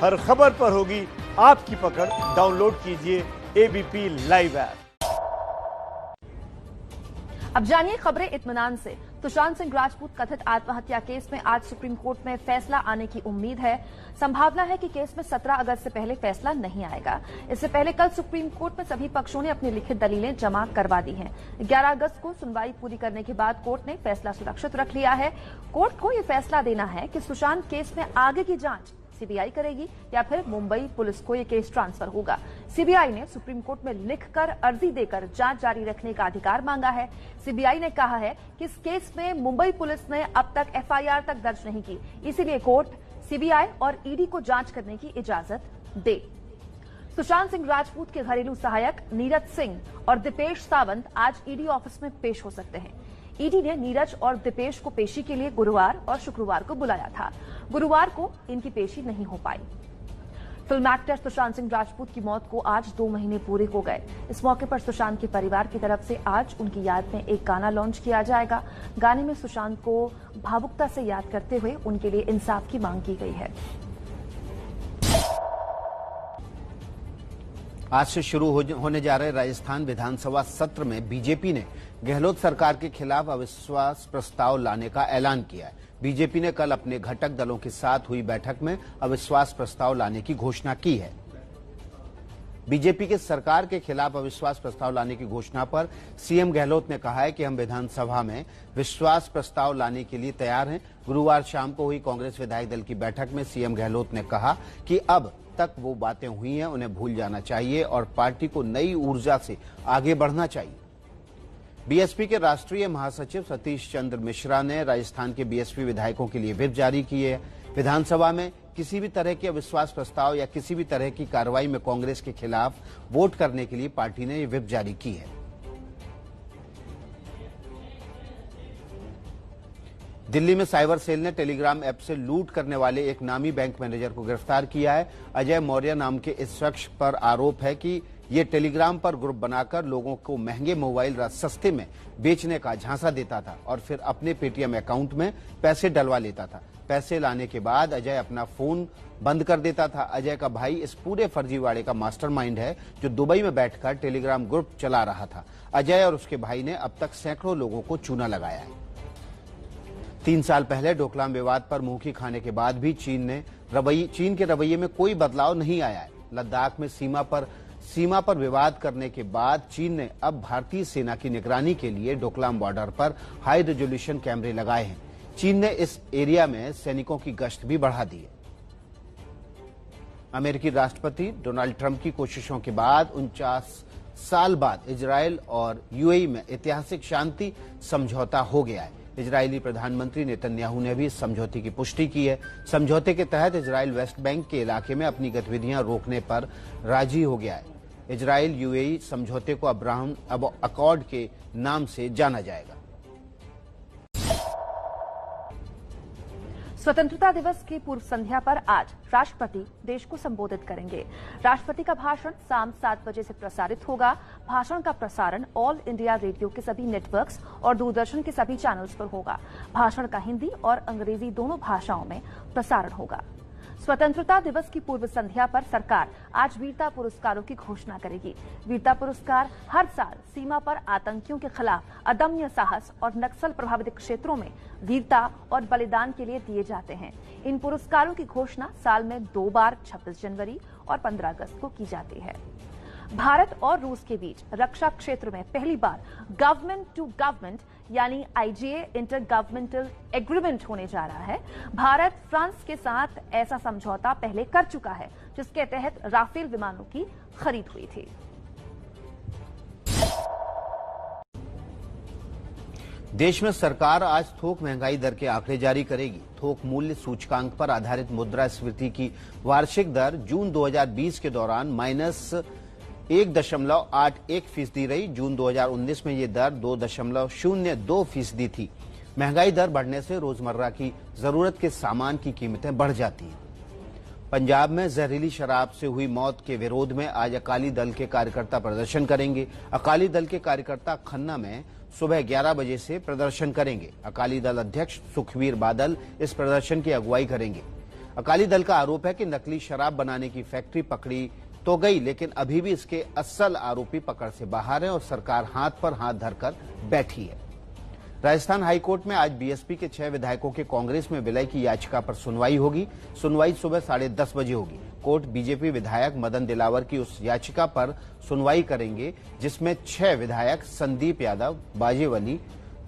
हर खबर पर होगी आपकी पकड़। डाउनलोड कीजिए एबीपी लाइव ऐप। अब जानिए खबरें इत्मीनान से। सुशांत सिंह राजपूत कथित आत्महत्या केस में आज सुप्रीम कोर्ट में फैसला आने की उम्मीद है। संभावना है कि केस में 17 अगस्त से पहले फैसला नहीं आएगा। इससे पहले कल सुप्रीम कोर्ट में सभी पक्षों ने अपनी लिखित दलीलें जमा करवा दी हैं। 11 अगस्त को सुनवाई पूरी करने के बाद कोर्ट ने फैसला सुरक्षित रख लिया है। कोर्ट को यह फैसला देना है कि सुशांत केस में आगे की जांच सीबीआई करेगी या फिर मुंबई पुलिस को यह केस ट्रांसफर होगा। सीबीआई ने सुप्रीम कोर्ट में लिखकर अर्जी देकर जांच जारी रखने का अधिकार मांगा है। सीबीआई ने कहा है कि इस केस में मुंबई पुलिस ने अब तक एफआईआर तक दर्ज नहीं की, इसीलिए कोर्ट सीबीआई और ईडी को जांच करने की इजाजत दे। सुशांत सिंह राजपूत के घरेलू सहायक नीरज सिंह और दीपेश सावंत आज ईडी ऑफिस में पेश हो सकते हैं। ईडी ने नीरज और दीपेश को पेशी के लिए गुरुवार और शुक्रवार को बुलाया था। गुरुवार को इनकी पेशी नहीं हो पाई। फिल्म एक्टर सुशांत सिंह राजपूत की मौत को आज 2 महीने पूरे हो गए। इस मौके पर सुशांत के परिवार की तरफ से आज उनकी याद में एक गाना लॉन्च किया जाएगा। गाने में सुशांत को भावुकता से याद करते हुए उनके लिए इंसाफ की मांग की गई है। आज से शुरू होने जा रहे राजस्थान विधानसभा सत्र में बीजेपी ने गहलोत सरकार के खिलाफ अविश्वास प्रस्ताव लाने का ऐलान किया है। बीजेपी ने कल अपने घटक दलों के साथ हुई बैठक में अविश्वास प्रस्ताव लाने की घोषणा की है। बीजेपी के सरकार के खिलाफ अविश्वास प्रस्ताव लाने की घोषणा पर सीएम गहलोत ने कहा है कि हम विधानसभा में विश्वास प्रस्ताव लाने के लिए तैयार हैं। गुरुवार शाम को हुई कांग्रेस विधायक दल की बैठक में सीएम गहलोत ने कहा कि अब तक वो बातें हुई हैं उन्हें भूल जाना चाहिए और पार्टी को नई ऊर्जा से आगे बढ़ना चाहिए। बीएसपी के राष्ट्रीय महासचिव सतीश चंद्र मिश्रा ने राजस्थान के बीएसपी विधायकों के लिए व्हिप जारी की है। विधानसभा में किसी भी तरह के अविश्वास प्रस्ताव या किसी भी तरह की कार्रवाई में कांग्रेस के खिलाफ वोट करने के लिए पार्टी ने यह व्हिप जारी की है। दिल्ली में साइबर सेल ने टेलीग्राम ऐप से लूट करने वाले एक नामी बैंक मैनेजर को गिरफ्तार किया है। अजय मौर्य नाम के इस शख्स पर आरोप है कि ये टेलीग्राम पर ग्रुप बनाकर लोगों को महंगे मोबाइल सस्ते में बेचने का झांसा देता था और फिर अपने पेटीएम अकाउंट में पैसे डलवा लेता था। पैसे लाने के बाद अजय अपना फोन बंद कर देता था। अजय का भाई इस पूरे फर्जीवाड़े का मास्टरमाइंड है जो दुबई में बैठकर टेलीग्राम ग्रुप चला रहा था। अजय और उसके भाई ने अब तक सैकड़ों लोगों को चूना लगाया है। 3 साल पहले डोकलाम विवाद पर मुंहकी खाने के बाद भी चीन के रवैये में कोई बदलाव नहीं आया है। लद्दाख में सीमा पर विवाद करने के बाद चीन ने अब भारतीय सेना की निगरानी के लिए डोकलाम बॉर्डर पर हाई रेजोल्यूशन कैमरे लगाए हैं। चीन ने इस एरिया में सैनिकों की गश्त भी बढ़ा दी है। अमेरिकी राष्ट्रपति डोनाल्ड ट्रंप की कोशिशों के बाद 49 साल बाद इजरायल और यूएई में ऐतिहासिक शांति समझौता हो गया है। इजरायली प्रधानमंत्री नेतन्याहू ने भी इस समझौते की पुष्टि की है। समझौते के तहत इजरायल वेस्ट बैंक के इलाके में अपनी गतिविधियां रोकने पर राजी हो गया है। इजरायल यूएई समझौते को अब्राहम अकॉर्ड के नाम से जाना जाएगा। स्वतंत्रता दिवस की पूर्व संध्या पर आज राष्ट्रपति देश को संबोधित करेंगे। राष्ट्रपति का भाषण शाम 7 बजे से प्रसारित होगा। भाषण का प्रसारण ऑल इंडिया रेडियो के सभी नेटवर्क्स और दूरदर्शन के सभी चैनल्स पर होगा। भाषण का हिंदी और अंग्रेजी दोनों भाषाओं में प्रसारण होगा। स्वतंत्रता दिवस की पूर्व संध्या पर सरकार आज वीरता पुरस्कारों की घोषणा करेगी। वीरता पुरस्कार हर साल सीमा पर आतंकियों के खिलाफ अदम्य साहस और नक्सल प्रभावित क्षेत्रों में वीरता और बलिदान के लिए दिए जाते हैं। इन पुरस्कारों की घोषणा साल में 2 बार 26 जनवरी और 15 अगस्त को की जाती है। भारत और रूस के बीच रक्षा क्षेत्र में पहली बार गवर्नमेंट टू गवर्नमेंट यानी आईजीए इंटर गवर्नमेंटल एग्रीमेंट होने जा रहा है। भारत फ्रांस के साथ ऐसा समझौता पहले कर चुका है जिसके तहत राफेल विमानों की खरीद हुई थी। देश में सरकार आज थोक महंगाई दर के आंकड़े जारी करेगी। थोक मूल्य सूचकांक पर आधारित मुद्रास्फीति की वार्षिक दर जून 2020 के दौरान -1.81% रही। जून 2019 में ये दर 2.02% थी। महंगाई दर बढ़ने से रोजमर्रा की जरूरत के सामान की कीमतें बढ़ जाती हैं। पंजाब में जहरीली शराब से हुई मौत के विरोध में आज अकाली दल के कार्यकर्ता प्रदर्शन करेंगे। अकाली दल के कार्यकर्ता खन्ना में सुबह 11 बजे से प्रदर्शन करेंगे। अकाली दल अध्यक्ष सुखबीर बादल इस प्रदर्शन की अगुवाई करेंगे। अकाली दल का आरोप है कि नकली शराब बनाने की फैक्ट्री पकड़ी तो गई, लेकिन अभी भी इसके असल आरोपी पकड़ से बाहर हैं और सरकार हाथ पर हाथ धरकर बैठी है। राजस्थान हाईकोर्ट में आज बीएसपी के 6 विधायकों के कांग्रेस में विलय की याचिका पर सुनवाई होगी। सुनवाई सुबह 10:30 बजे होगी। कोर्ट बीजेपी विधायक मदन दिलावर की उस याचिका पर सुनवाई करेंगे जिसमें 6 विधायक संदीप यादव, बाजेवली,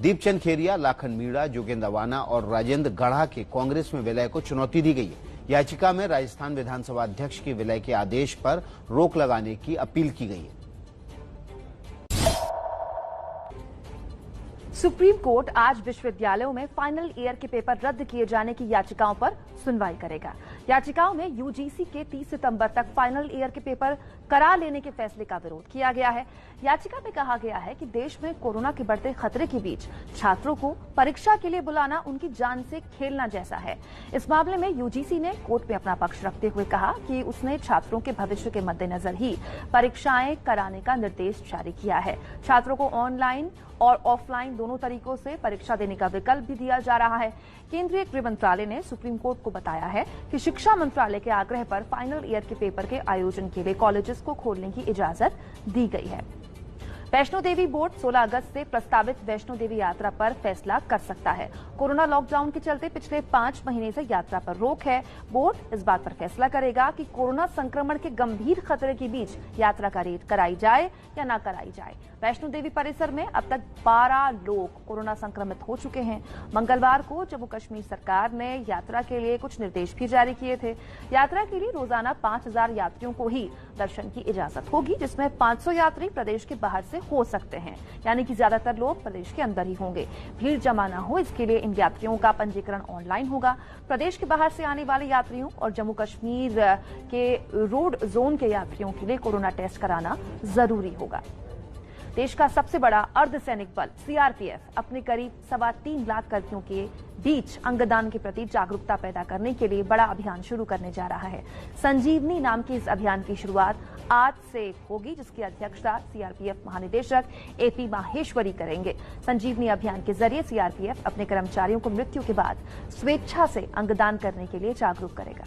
दीपचंद खेरिया, लाखन मीणा, जोगेंद्र अवाना और राजेंद्र गढ़ा के कांग्रेस में विलय को चुनौती दी गई है। याचिका में राजस्थान विधानसभा अध्यक्ष के विलय के आदेश पर रोक लगाने की अपील की गई है। सुप्रीम कोर्ट आज विश्वविद्यालयों में फाइनल ईयर के पेपर रद्द किए जाने की याचिकाओं पर सुनवाई करेगा। याचिकाओं में यूजीसी के 30 सितंबर तक फाइनल ईयर के पेपर करा लेने के फैसले का विरोध किया गया है। याचिका में कहा गया है कि देश में कोरोना के बढ़ते खतरे के बीच छात्रों को परीक्षा के लिए बुलाना उनकी जान से खेलना जैसा है। इस मामले में यूजीसी ने कोर्ट में अपना पक्ष रखते हुए कहा कि उसने छात्रों के भविष्य के मद्देनजर ही परीक्षाएं कराने का निर्देश जारी किया है। छात्रों को ऑनलाइन और ऑफलाइन दोनों तरीकों से परीक्षा देने का विकल्प भी दिया जा रहा है। केंद्रीय गृह मंत्रालय ने सुप्रीम कोर्ट को बताया है कि शिक्षा मंत्रालय के आग्रह पर फाइनल ईयर के पेपर के आयोजन के लिए कॉलेजेस को खोलने की इजाजत दी गई है। वैष्णो देवी बोर्ड 16 अगस्त से प्रस्तावित वैष्णो देवी यात्रा पर फैसला कर सकता है। कोरोना लॉकडाउन के चलते पिछले 5 महीने से यात्रा पर रोक है। बोर्ड इस बात पर फैसला करेगा कि कोरोना संक्रमण के गंभीर खतरे के बीच यात्रा कराई जाए या न कराई जाए। वैष्णो देवी परिसर में अब तक 12 लोग कोरोना संक्रमित हो चुके हैं। मंगलवार को जम्मू कश्मीर सरकार ने यात्रा के लिए कुछ निर्देश भी जारी किए थे। यात्रा के लिए रोजाना 5000 यात्रियों को ही दर्शन की इजाजत होगी, जिसमें 500 यात्री प्रदेश के बाहर से हो सकते हैं, यानी कि ज्यादातर लोग प्रदेश के अंदर ही होंगे। भीड़ जमा न हो इसके लिए इन यात्रियों का पंजीकरण ऑनलाइन होगा। प्रदेश के बाहर से आने वाले यात्रियों और जम्मू कश्मीर के रोड जोन के यात्रियों के लिए कोरोना टेस्ट कराना जरूरी होगा। देश का सबसे बड़ा अर्धसैनिक बल सीआरपीएफ अपने करीब 3.25 लाख कर्मियों के बीच अंगदान के प्रति जागरूकता पैदा करने के लिए बड़ा अभियान शुरू करने जा रहा है। संजीवनी नाम के इस अभियान की शुरुआत आज से होगी, जिसकी अध्यक्षता सीआरपीएफ महानिदेशक एपी माहेश्वरी करेंगे। संजीवनी अभियान के जरिए सीआरपीएफ अपने कर्मचारियों को मृत्यु के बाद स्वेच्छा से अंगदान करने के लिए जागरूक करेगा।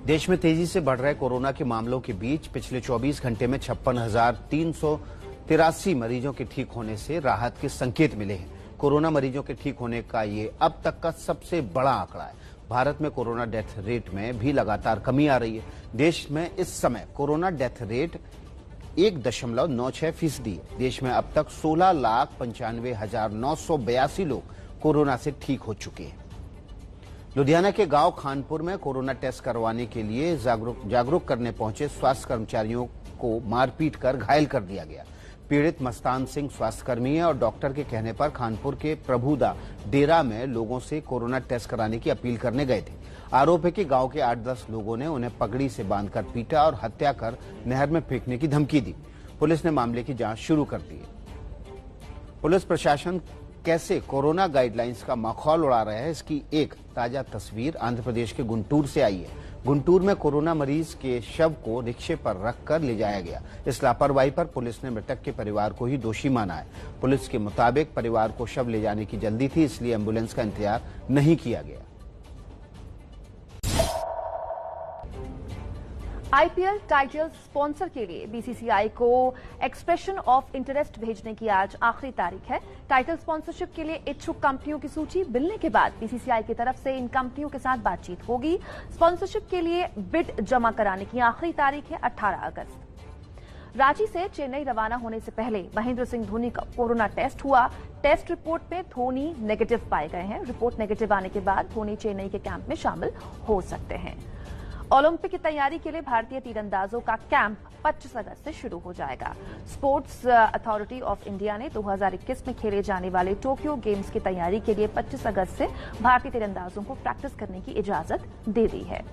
देश में तेजी से बढ़ रहे कोरोना के मामलों के बीच पिछले 24 घंटे में 56,383 मरीजों के ठीक होने से राहत के संकेत मिले हैं। कोरोना मरीजों के ठीक होने का ये अब तक का सबसे बड़ा आंकड़ा है। भारत में कोरोना डेथ रेट में भी लगातार कमी आ रही है। देश में इस समय कोरोना डेथ रेट 1.96% है। देश में अब तक 16,95,982 लोग कोरोना से ठीक हो चुके हैं। लुधियाना के गांव खानपुर में कोरोना टेस्ट करवाने के लिए जागरूक करने पहुंचे स्वास्थ्य कर्मचारियों को मारपीट कर घायल कर दिया गया। पीड़ित मस्तान सिंह स्वास्थ्यकर्मी है और डॉक्टर के कहने पर खानपुर के प्रभुदा डेरा में लोगों से कोरोना टेस्ट कराने की अपील करने गए थे। आरोप है कि गांव के 8-10 लोगों ने उन्हें पगड़ी से बांधकर पीटा और हत्या कर नहर में फेंकने की धमकी दी। पुलिस ने मामले की जांच शुरू कर दी है। पुलिस प्रशासन कैसे कोरोना गाइडलाइंस का मखौल उड़ा रहा है, इसकी एक ताजा तस्वीर आंध्र प्रदेश के गुंटूर से आई है। गुंटूर में कोरोना मरीज के शव को रिक्शे पर रखकर ले जाया गया। इस लापरवाही पर पुलिस ने मृतक के परिवार को ही दोषी माना है। पुलिस के मुताबिक परिवार को शव ले जाने की जल्दी थी, इसलिए एम्बुलेंस का इंतजार नहीं किया गया। आईपीएल टाइटल स्पॉन्सर के लिए बीसीसीआई को एक्सप्रेशन ऑफ इंटरेस्ट भेजने की आज आखिरी तारीख है। टाइटल स्पॉन्सरशिप के लिए इच्छुक कंपनियों की सूची मिलने के बाद बीसीसीआई की तरफ से इन कंपनियों के साथ बातचीत होगी। स्पॉन्सरशिप के लिए बिड जमा कराने की आखिरी तारीख है 18 अगस्त। रांची से चेन्नई रवाना होने से पहले महेंद्र सिंह धोनी का कोरोना टेस्ट हुआ। टेस्ट रिपोर्ट में धोनी नेगेटिव पाए गए हैं। रिपोर्ट नेगेटिव आने के बाद धोनी चेन्नई के कैंप में शामिल हो सकते हैं। ओलंपिक की तैयारी के लिए भारतीय तीरंदाजों का कैंप 25 अगस्त से शुरू हो जाएगा। स्पोर्ट्स अथॉरिटी ऑफ इंडिया ने 2021 में खेले जाने वाले टोक्यो गेम्स की तैयारी के लिए 25 अगस्त से भारतीय तीरंदाजों को प्रैक्टिस करने की इजाजत दे दी है।